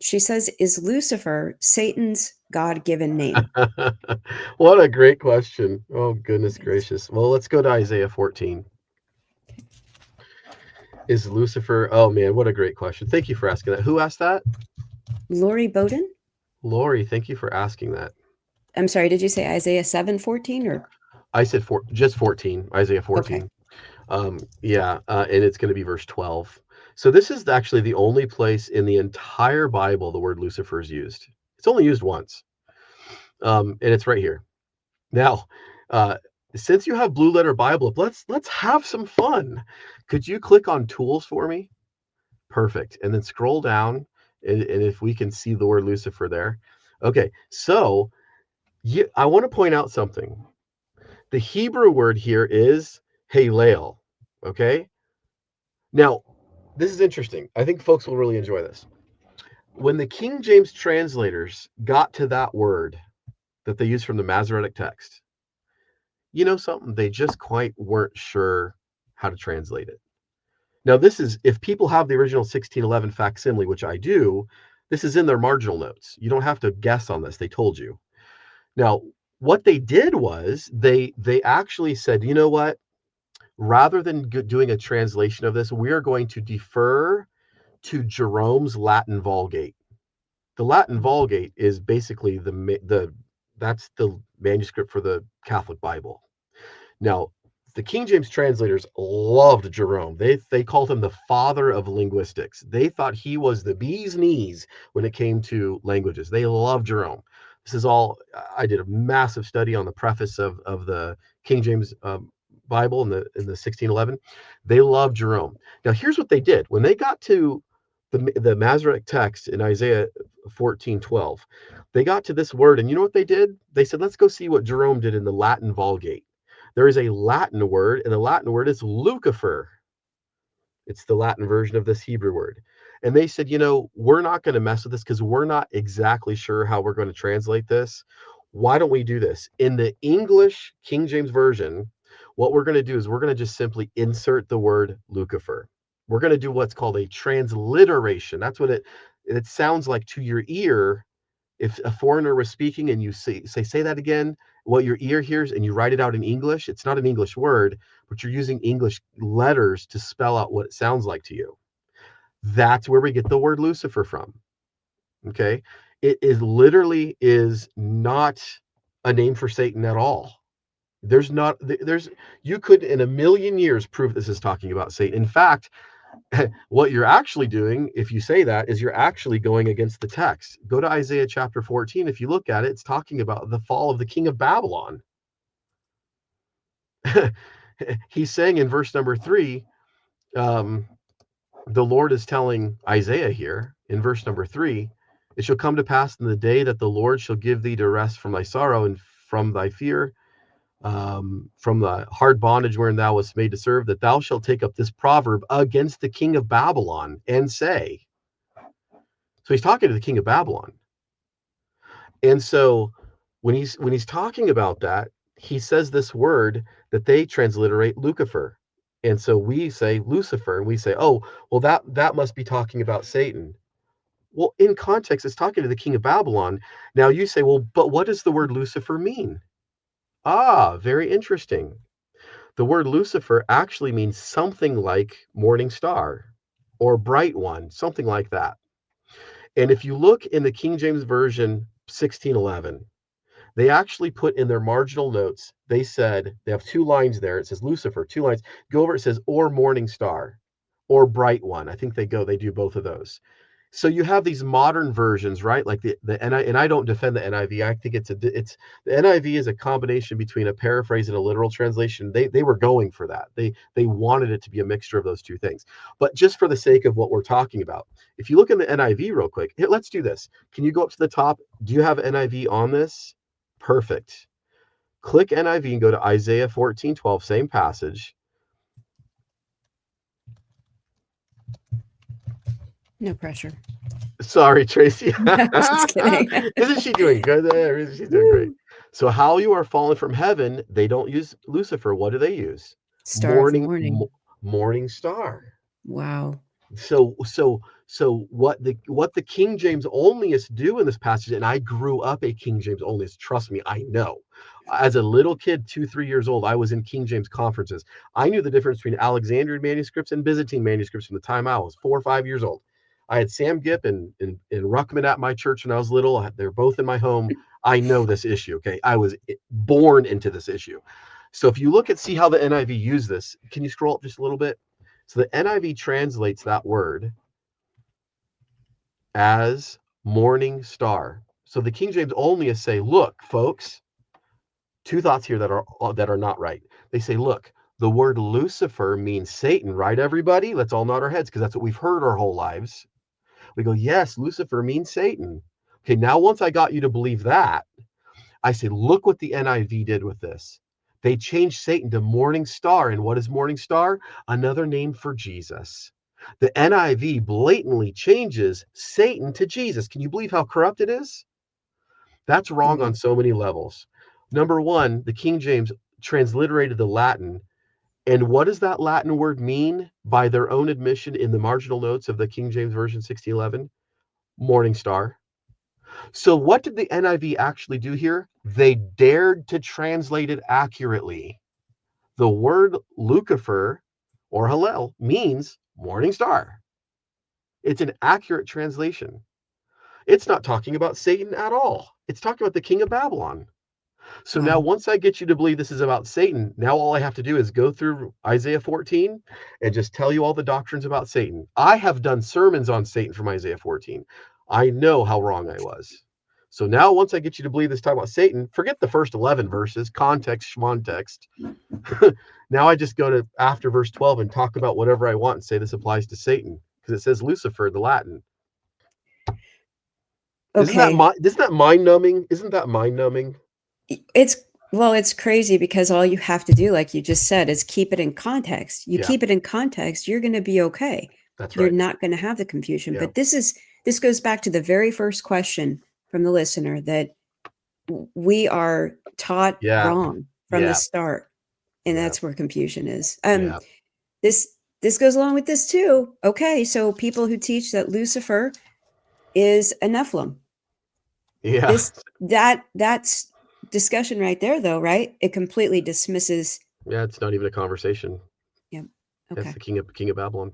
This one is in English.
She says, is Lucifer Satan's God-given name? What a great question. Oh, goodness gracious. Well, let's go to Isaiah 14. Is Lucifer? Oh, man, what a great question. Thank you for asking that. Who asked that? Lori Bowden? Lori, thank you for asking that. I'm sorry, did you say Isaiah 7:14 or? I said just 14, Isaiah Okay. 14. Yeah, and it's going to be verse 12. So this is actually the only place in the entire Bible the word Lucifer is used. It's only used once, and it's right here. Now, uh, since you have Blue Letter Bible, let's have some fun. Could you click on Tools for me? Perfect, and then scroll down, and if we can see the word Lucifer there. Okay, so I want to point out something. The Hebrew word here is Halel. Okay, now this is interesting. I think folks will really enjoy this. When the King James translators got to that word that they use from the Masoretic text, you know something? They just quite weren't sure how to translate it. Now, this is if people have the original 1611 facsimile, which I do, this is in their marginal notes. You don't have to guess on this. They told you. Now, what they did was they actually said, you know what? Rather than doing a translation of this, we are going to defer to Jerome's Latin Vulgate. The Latin Vulgate is basically the that's the manuscript for the Catholic Bible. Now, the King James translators loved Jerome. They called him the father of linguistics. They thought he was the bee's knees when it came to languages. They loved Jerome. This is all. I did a massive study on the preface of the King James Bible in the 1611. They loved Jerome. Now, here's what they did when they got to the Masoretic text in Isaiah 14:12. They got to this word, and you know what they did? They said, "Let's go see what Jerome did in the Latin Vulgate." There is a Latin word, and the Latin word is Lucifer. It's the Latin version of this Hebrew word. And they said, we're not going to mess with this because we're not exactly sure how we're going to translate this. Why don't we do this? In the English King James Version, what we're going to do is we're going to just simply insert the word Lucifer. We're going to do what's called a transliteration. That's what it sounds like to your ear. If a foreigner was speaking and you say that again, what your ear hears, and you write it out in English, it's not an English word, but you're using English letters to spell out what it sounds like to you. That's where we get the word Lucifer from. Okay. It is literally is not a name for Satan at all. There's you could in a million years prove this is talking about Satan. In fact, what you're actually doing, if you say that, is you're actually going against the text. Go to Isaiah chapter 14. If you look at it, it's talking about the fall of the king of Babylon. He's saying in verse number 3, the Lord is telling Isaiah here in verse number 3, it shall come to pass in the day that the Lord shall give thee to rest from thy sorrow and from thy fear, from the hard bondage wherein thou wast made to serve, that thou shalt take up this proverb against the king of Babylon and say. So he's talking to the king of Babylon. And so when he's talking about that, he says this word that they transliterate Lucifer. And so we say Lucifer, and we say, oh, well, that must be talking about Satan. Well, in context, it's talking to the king of Babylon. Now you say, well, but what does the word Lucifer mean? Ah, very interesting. The word Lucifer actually means something like morning star or bright one, something like that. And if you look in the King James Version 1611, they actually put in their marginal notes, they said, they have 2 lines there. It says Lucifer, 2 lines. Go over, it says, or morning star or bright one. I think they do both of those. So you have these modern versions, right? Like the and I don't defend the NIV. I think it's the NIV is a combination between a paraphrase and a literal translation. They were going for that. They wanted it to be a mixture of those two things. But just for the sake of what we're talking about, if you look in the NIV real quick, here, let's do this. Can you go up to the top? Do you have NIV on this? Perfect. Click NIV and go to Isaiah 14:12, same passage. No pressure. Sorry, Tracy. I'm just kidding. Isn't she doing good there? She's doing great. Woo. So, how you are fallen from heaven, they don't use Lucifer. What do they use? Star of the Morning, morning. morning star. Wow. So what the King James onlyists do in this passage, and I grew up a King James onlyist. Trust me, I know. As a little kid, 2, 3 years old, I was in King James conferences. I knew the difference between Alexandrian manuscripts and Byzantine manuscripts from the time I was 4 or 5 years old. I had Sam Gipp and Ruckman at my church when I was little. They're both in my home. I know this issue. Okay, I was born into this issue. So if you look at see how the NIV used this, can you scroll up just a little bit? So the NIV translates that word as morning star. So the King James onlyists say, look, folks, two thoughts here that are not right. They say, look, the word Lucifer means Satan, right, everybody? Let's all nod our heads because that's what we've heard our whole lives. We go, yes, Lucifer means Satan. Okay, now once I got you to believe that, I say, look what the NIV did with this. They changed Satan to morning star. And what is morning star? Another name for Jesus. The NIV blatantly changes Satan to Jesus. Can you believe how corrupt it is? That's wrong on Yeah. so many levels. Number one, the King James transliterated the Latin. And what does that Latin word mean by their own admission in the marginal notes of the King James Version 1611? Morning star. So what did the NIV actually do here? They dared to translate it accurately. The word Lucifer or Hallel means morning star. It's an accurate translation. It's not talking about Satan at all. It's talking about the king of Babylon. So now Wow. once I get you to believe this is about Satan, now all I have to do is go through Isaiah 14 and just tell you all the doctrines about Satan. I have done sermons on Satan from Isaiah 14. I know how wrong I was. So now once I get you to believe this talk about Satan, forget the first 11 verses, context, schmontext. Now I just go to after verse 12 and talk about whatever I want and say this applies to Satan because it says Lucifer, the Latin. Okay. Isn't that mind numbing? Isn't that mind numbing? It's well, it's crazy because all you have to do, like you just said, is keep it in context. You Yeah, keep it in context, you're going to be okay. that's You're right. not going to have the confusion. Yeah, But this goes back to the very first question from the listener that we are taught yeah, wrong from the yeah, start, and yeah, that's where confusion is. yeah. This this goes along with this too. Okay, so people who teach that Lucifer is a Nephilim. Yeah. That's discussion right there though, right? It completely dismisses. Yeah, it's not even a conversation. Yeah. That's Okay. the king of Babylon.